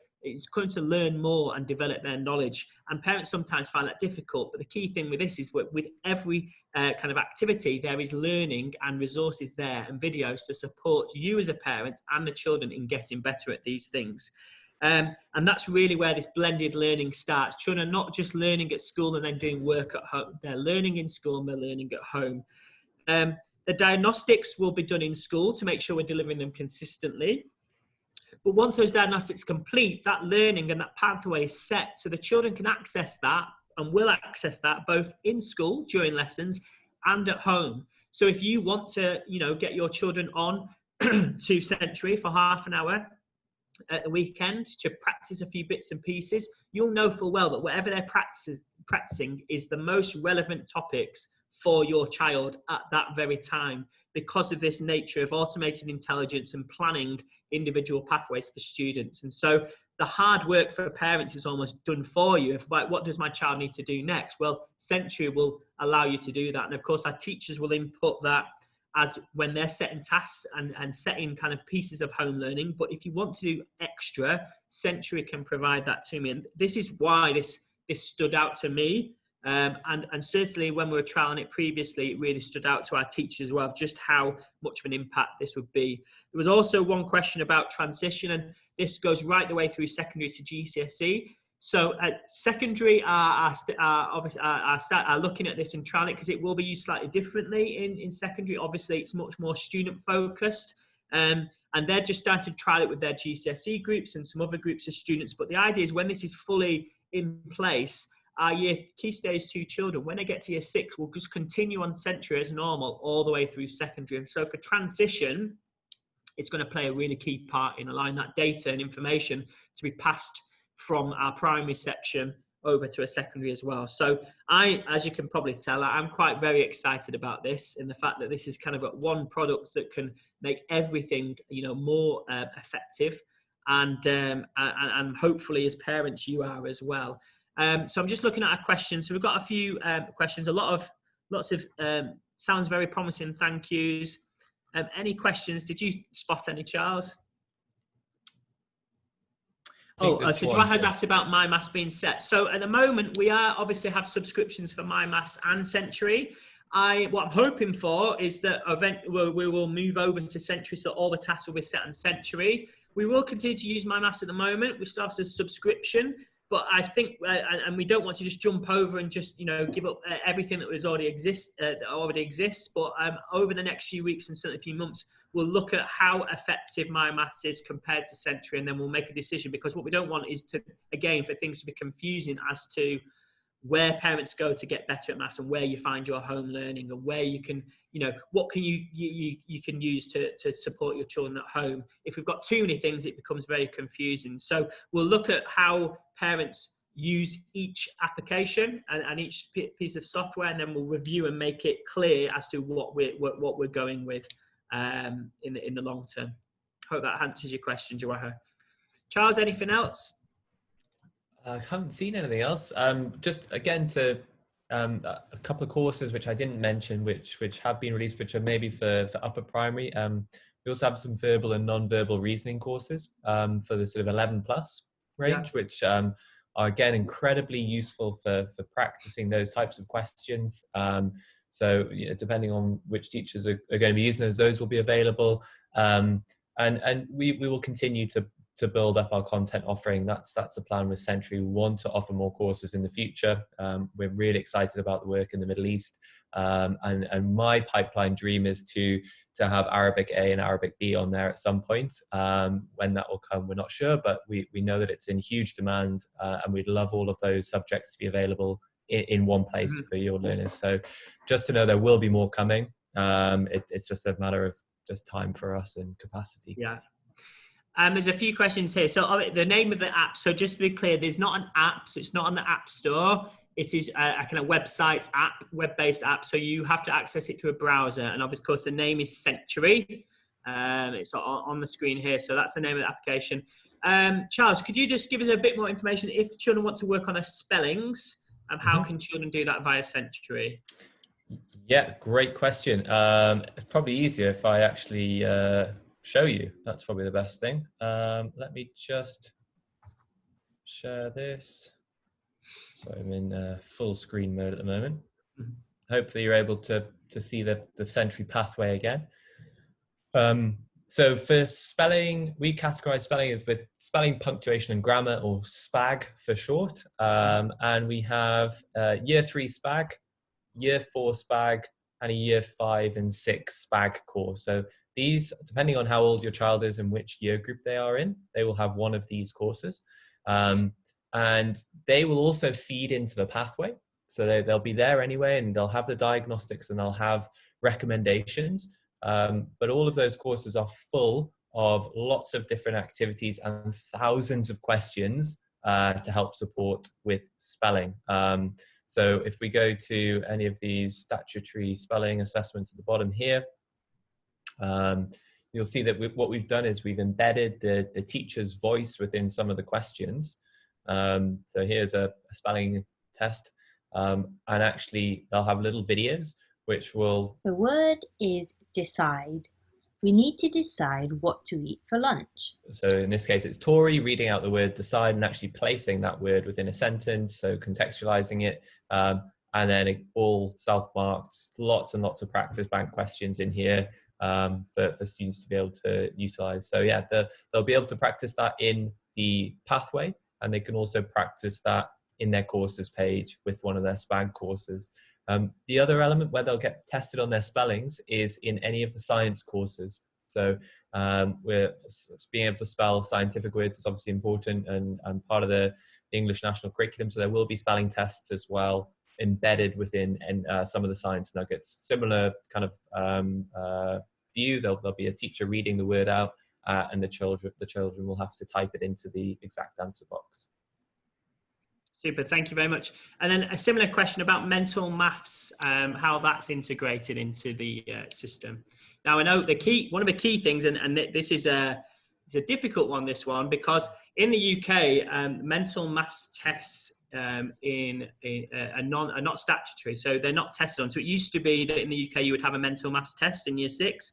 learn more and develop their knowledge. And parents sometimes find that difficult, but the key thing with this is with every kind of activity, there is learning and resources there and videos to support you as a parent and the children in getting better at these things. And that's really where this blended learning starts. Children are not just learning at school and then doing work at home. They're learning in school and they're learning at home. The diagnostics will be done in school to make sure we're delivering them consistently. But once those diagnostics complete, that learning and that pathway is set, so the children can access that and will access that both in school during lessons and at home. So if you want to, get your children on to Century for half an hour at the weekend to practice a few bits and pieces, you'll know full well that whatever they're practicing is the most relevant topics for your child at that very time, because of this nature of automated intelligence and planning individual pathways for students. And so the hard work for parents is almost done for you. What does my child need to do next? Well, Century will allow you to do that. And of course, our teachers will input that as when they're setting tasks and setting kind of pieces of home learning. But if you want to do extra, Century can provide that to me. And this is why this stood out to me. And certainly when we were trialing it previously, it really stood out to our teachers as well, just how much of an impact this would be. There was also one question about transition, and this goes right the way through secondary to GCSE. So at secondary are looking at this and trialing it, because it will be used slightly differently in secondary. Obviously, it's much more student focused. And they're just starting to trial it with their GCSE groups and some other groups of students. But the idea is when this is fully in place, our Key Stage 2 children, when they get to year 6, will just continue on Century as normal all the way through secondary. And so for transition, it's going to play a really key part in allowing that data and information to be passed from our primary section over to a secondary as well. So as you can probably tell, I'm quite very excited about this, and the fact that this is kind of one product that can make everything, more effective, and hopefully as parents you are as well. So I'm just looking at our questions. So we've got a few questions, lots of sounds very promising, thank yous. Any questions? Did you spot any, Charles? So Dwight has asked about My Maths being set. So at the moment, we are obviously have subscriptions for My Maths and Century. What I'm hoping for is that we will move over to Century, so all the tasks will be set on Century. We will continue to use My Maths at the moment. We still have a subscription, but I think, and we don't want to just jump over and just give up everything that was already exists. But over the next few weeks and certainly a few months, we'll look at how effective My Maths is compared to Century, and then we'll make a decision, because what we don't want is for things to be confusing as to where parents go to get better at maths, and where you find your home learning, and where you can, what can you can use to support your children at home. If we've got too many things, it becomes very confusing. So we'll look at how parents use each application and each piece of software, and then we'll review and make it clear as to what we're going with in the long term. Hope that answers your question, Joaha. Charles, anything else? I haven't seen anything else. Just again to a couple of courses which I didn't mention, which have been released, which are maybe for upper primary. We also have some verbal and non-verbal reasoning courses for the sort of 11 plus range, which are again incredibly useful for practicing those types of questions. So depending on which teachers are going to be using those will be available. And we will continue to build up our content offering. That's the plan with Century. We want to offer more courses in the future. We're really excited about the work in the Middle East. And my pipeline dream is to have Arabic A and Arabic B on there at some point. When that will come, we're not sure, but we know that it's in huge demand, and we'd love all of those subjects to be available in one place for your learners. So just to know there will be more coming. It's just a matter of just time for us and capacity. Yeah. There's a few questions here. So the name of the app, so just to be clear, there's not an app, so it's not on the App Store. It is a kind of website app, web-based app. So you have to access it through a browser. And of course, the name is Century. It's on the screen here. So that's the name of the application. Charles, could you just give us a bit more information? If children want to work on their spellings, how can children do that via Century? Yeah, great question. It's probably easier if I actually show you. That's probably the best thing. Let me just share this. So I'm in full screen mode at the moment. Hopefully you're able to see the Century pathway again. So for spelling, we categorize spelling with spelling, punctuation and grammar, or SPAG for short. And we have Year 3 SPAG, Year 4 SPAG, and a Year 5 and 6 SPAG course. So these, depending on how old your child is and which year group they are in, they will have one of these courses. And they will also feed into the pathway. So they'll be there anyway, and they'll have the diagnostics and they'll have recommendations. But all of those courses are full of lots of different activities and thousands of questions to help support with spelling. So if we go to any of these statutory spelling assessments at the bottom here, you'll see that what we've done is we've embedded the teacher's voice within some of the questions. So here's a spelling test, and actually they'll have little videos which will... The word is decide. We need to decide what to eat for lunch. So in this case, it's Tori reading out the word decide and actually placing that word within a sentence, so contextualizing it, and then all self-marked, lots and lots of practice bank questions in here for students to be able to utilize. So yeah, they'll be able to practice that in the pathway, and they can also practice that in their courses page with one of their SPAG courses. The other element where they'll get tested on their spellings is in any of the science courses. So we're being able to spell scientific words is obviously important and part of the English national curriculum. So there will be spelling tests as well embedded within some of the science nuggets. Similar kind of view. There'll be a teacher reading the word out, and the children will have to type it into the exact answer box. Super, thank you very much. And then a similar question about mental maths, how that's integrated into the system. Now, I know one of the key things, and this is it's a difficult one, this one, because in the UK, mental maths tests are not statutory, so they're not tested on. So it used to be that in the UK you would have a mental maths test in Year 6,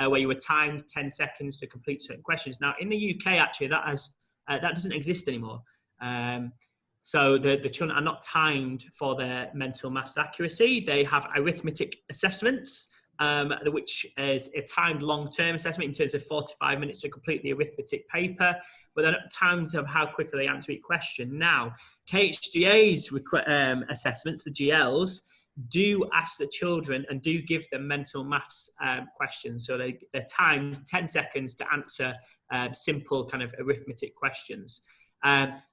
where you were timed 10 seconds to complete certain questions. Now, in the UK, actually, that doesn't exist anymore. So the children are not timed for their mental maths accuracy. They have arithmetic assessments, which is a timed long-term assessment in terms of 45 minutes to complete the arithmetic paper, but they're not timed of how quickly they answer each question. Now, KHDA's assessments, the GLs, do ask the children and do give them mental maths questions. So they're timed 10 seconds to answer simple kind of arithmetic questions.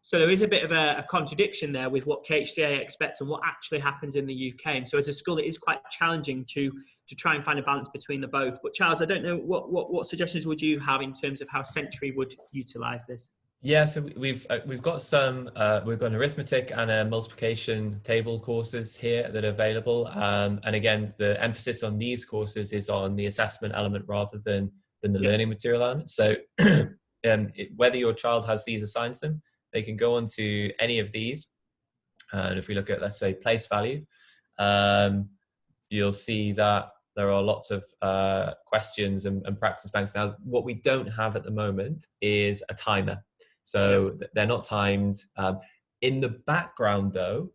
So there is a bit of a contradiction there with what KHDA expects and what actually happens in the UK. And so as a school, it is quite challenging to try and find a balance between the both. But Charles, I don't know, what suggestions would you have in terms of how Century would utilise this? Yeah, so we've got some we've got an arithmetic and a multiplication table courses here that are available, and again the emphasis on these courses is on the assessment element rather than the learning material element. So whether your child has these assigned to them, they can go on to any of these, and if we look at, let's say, place value, you'll see that there are lots of questions and practice banks. Now, what we don't have at the moment is a timer. So they're not timed. In the background, though,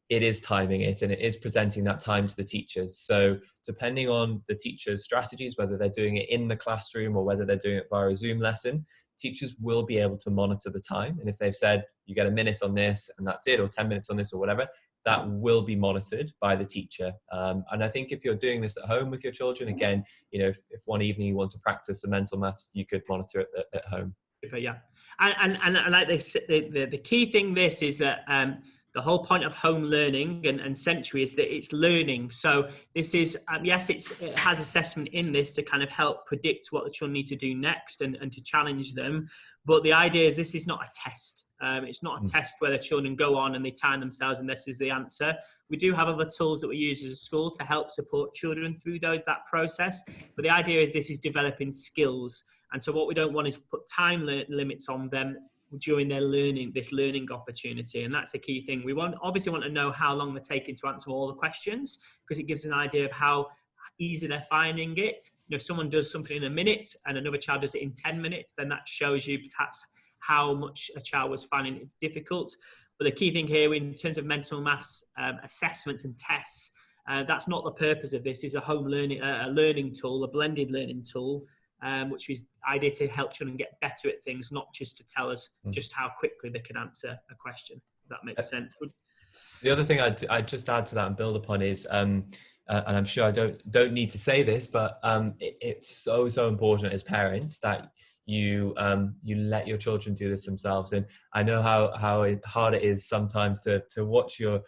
it is timing it, and it is presenting that time to the teachers. So depending on the teacher's strategies, whether they're doing it in the classroom or whether they're doing it via a Zoom lesson, teachers will be able to monitor the time. And if they've said, you get a minute on this and that's it, or 10 minutes on this or whatever, that will be monitored by the teacher. And I think if you're doing this at home with your children, again, if one evening you want to practice the mental maths, you could monitor it at home. Yeah, and like they said, the key thing this is that the whole point of home learning and Century is that it's learning. So this is yes, it has assessment in this to kind of help predict what the children need to do next and to challenge them. But the idea is this is not a test. It's not a test where the children go on and they time themselves and this is the answer. We do have other tools that we use as a school to help support children through that process. But the idea is this is developing skills. And so what we don't want is put time limits on them during their learning opportunity. And that's the key thing. We obviously want to know how long they're taking to answer all the questions, because it gives an idea of how easy they're finding it. If someone does something in a minute and another child does it in 10 minutes, then that shows you perhaps how much a child was finding it difficult. But the key thing here in terms of mental maths assessments and tests, that's not the purpose of this. Is a home learning, a learning tool, a blended learning tool, which is idea to help children get better at things, not just to tell us just how quickly they can answer a question. If that makes sense. The other thing I'd just add to that and build upon is, and I'm sure I don't need to say this, but it's so important as parents that you let your children do this themselves. And I know how hard it is sometimes to watch your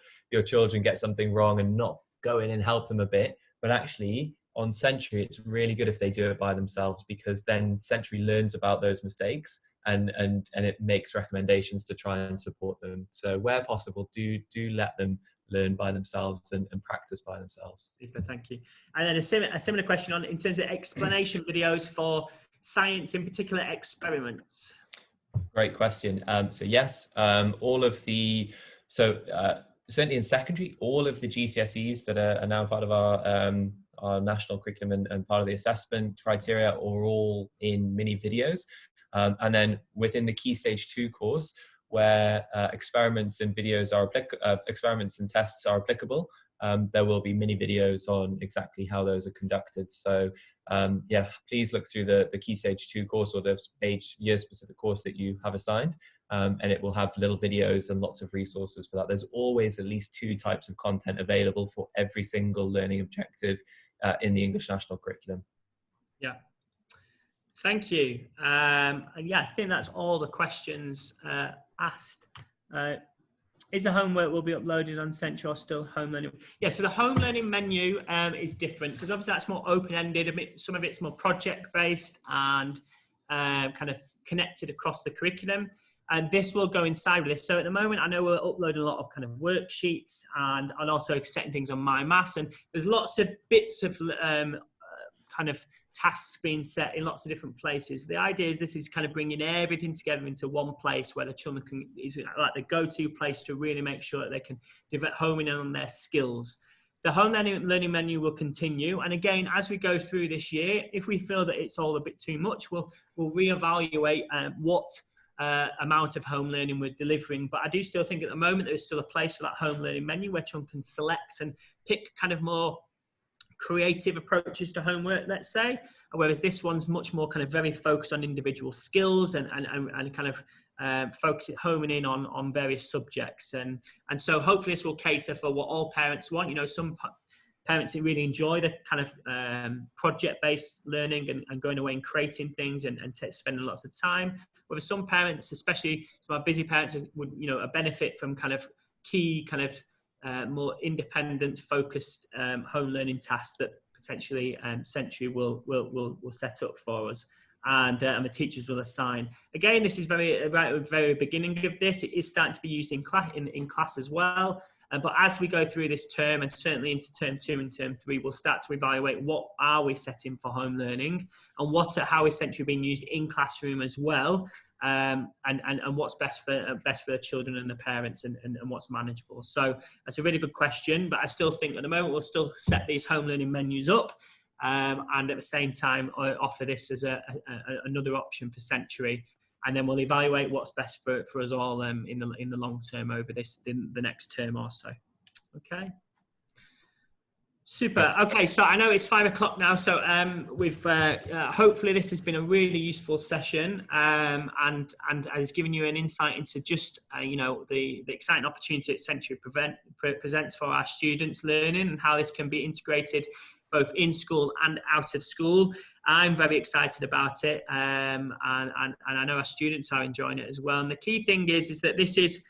children get something wrong and not go in and help them a bit, but actually on Century, it's really good if they do it by themselves, because then Century learns about those mistakes and it makes recommendations to try and support them. So where possible, do let them learn by themselves and practice by themselves. Thank you. And then a similar question in terms of explanation videos for science, in particular experiments. Great question. So yes, certainly in secondary, all of the GCSEs that are now part of our national curriculum and part of the assessment criteria are all in mini videos. And then within the Key Stage 2 course, where experiments and videos experiments and tests are applicable, there will be mini videos on exactly how those are conducted. So please look through the Key Stage 2 course or the year specific course that you have assigned, and it will have little videos and lots of resources for that. There's always at least 2 types of content available for every single learning objective in the English National Curriculum. Yeah. Thank you. I think that's all the questions asked. Is the homework will be uploaded on Central or still home learning? Yeah, so the home learning menu is different because obviously that's more open-ended. Some of it's more project-based and kind of connected across the curriculum. And this will go inside with this. So at the moment, I know we're uploading a lot of kind of worksheets and also setting things on My Maths. And there's lots of bits of kind of tasks being set in lots of different places. The idea is this is kind of bringing everything together into one place where the children is like the go-to place to really make sure that they can home in on their skills. The home learning menu will continue. And again, as we go through this year, if we feel that it's all a bit too much, we'll reevaluate what amount of home learning we're delivering. But I do still think at the moment there's still a place for that home learning menu where children can select and pick kind of more creative approaches to homework, let's say, whereas this one's much more kind of very focused on individual skills and kind of homing in on various subjects. And so hopefully this will cater for what all parents want. Some parents who really enjoy the kind of project-based learning and going away and creating things and spending lots of time. Whereas some parents, especially some of our busy parents, would benefit from kind of key kind of more independent, focused home learning tasks that potentially Century will set up for us. And the teachers will assign. Again, this is very beginning of this. It is starting to be used in class as well. But as we go through this term, and certainly into term 2 and term 3, we'll start to evaluate what are we setting for home learning, and how is Century being used in classroom as well, and what's best for the children and the parents, and what's manageable. So that's a really good question. But I still think at the moment we'll still set these home learning menus up. And at the same time offer this as another option for Century, and then we'll evaluate what's best for us all in the long term over the next term or so. Okay. Super. Okay, so I know it's 5 o'clock now, so we've hopefully this has been a really useful session, and has given you an insight into just the exciting opportunity that Century presents for our students' learning, and how this can be integrated both in school and out of school. I'm very excited about it, and I know our students are enjoying it as well. And the key thing is that this is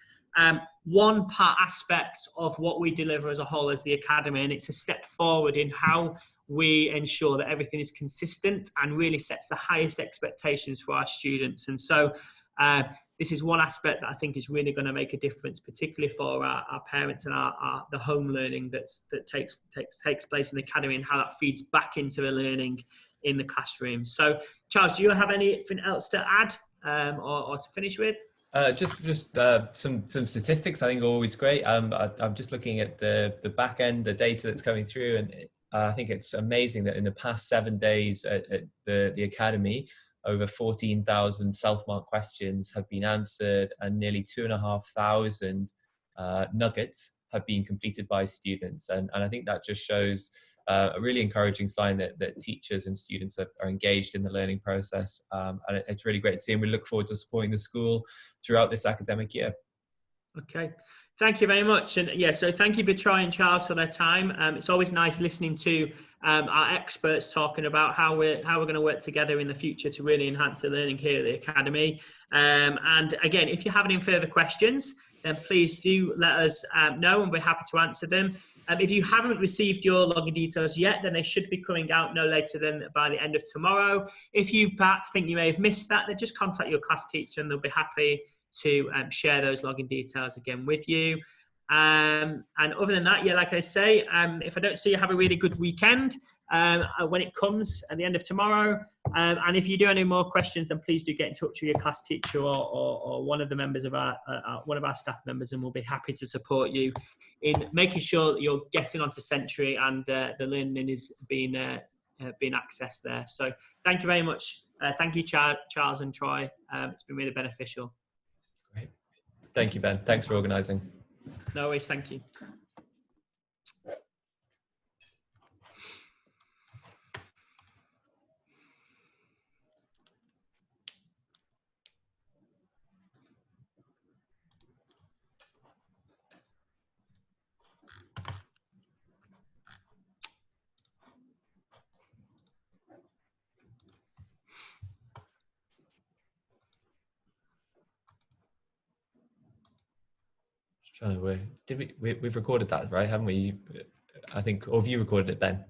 one part aspect of what we deliver as a whole as the Academy, and it's a step forward in how we ensure that everything is consistent and really sets the highest expectations for our students. And so this is one aspect that I think is really going to make a difference, particularly for our parents and the home learning that takes place in the Academy, and how that feeds back into the learning in the classroom. So, Charles, do you have anything else to add or to finish with? Just some statistics I think are always great. I'm just looking at the back end, the data that's coming through, and I think it's amazing that in the past 7 days at the Academy, over 14,000 self-marked questions have been answered, and nearly 2,500 nuggets have been completed by students. And I think that just shows a really encouraging sign that teachers and students are engaged in the learning process. And it's really great to see, and we look forward to supporting the school throughout this academic year. Okay. Thank you very much. And yeah, so thank you, Troy and Charles, for their time. It's always nice listening to our experts talking about how we're going to work together in the future to really enhance the learning here at the Academy. And again, if you have any further questions, then please do let us know, and we're happy to answer them. If you haven't received your login details yet, then they should be coming out no later than by the end of tomorrow. If you perhaps think you may have missed that, then just contact your class teacher and they'll be happy to share those login details again with you. And other than that, yeah, like I say, if I don't see you, have a really good weekend when it comes at the end of tomorrow. And if you do any more questions, then please do get in touch with your class teacher or one of the members of one of our staff members, and we'll be happy to support you in making sure that you're getting onto Century and the learning is being accessed there. So thank you very much. Thank you, Charles and Troy. It's been really beneficial. Great. Thank you, Ben. Thanks for organising. No worries. Thank you. Trying to work. We've recorded that, right? Haven't we? I think, or have you recorded it, Ben?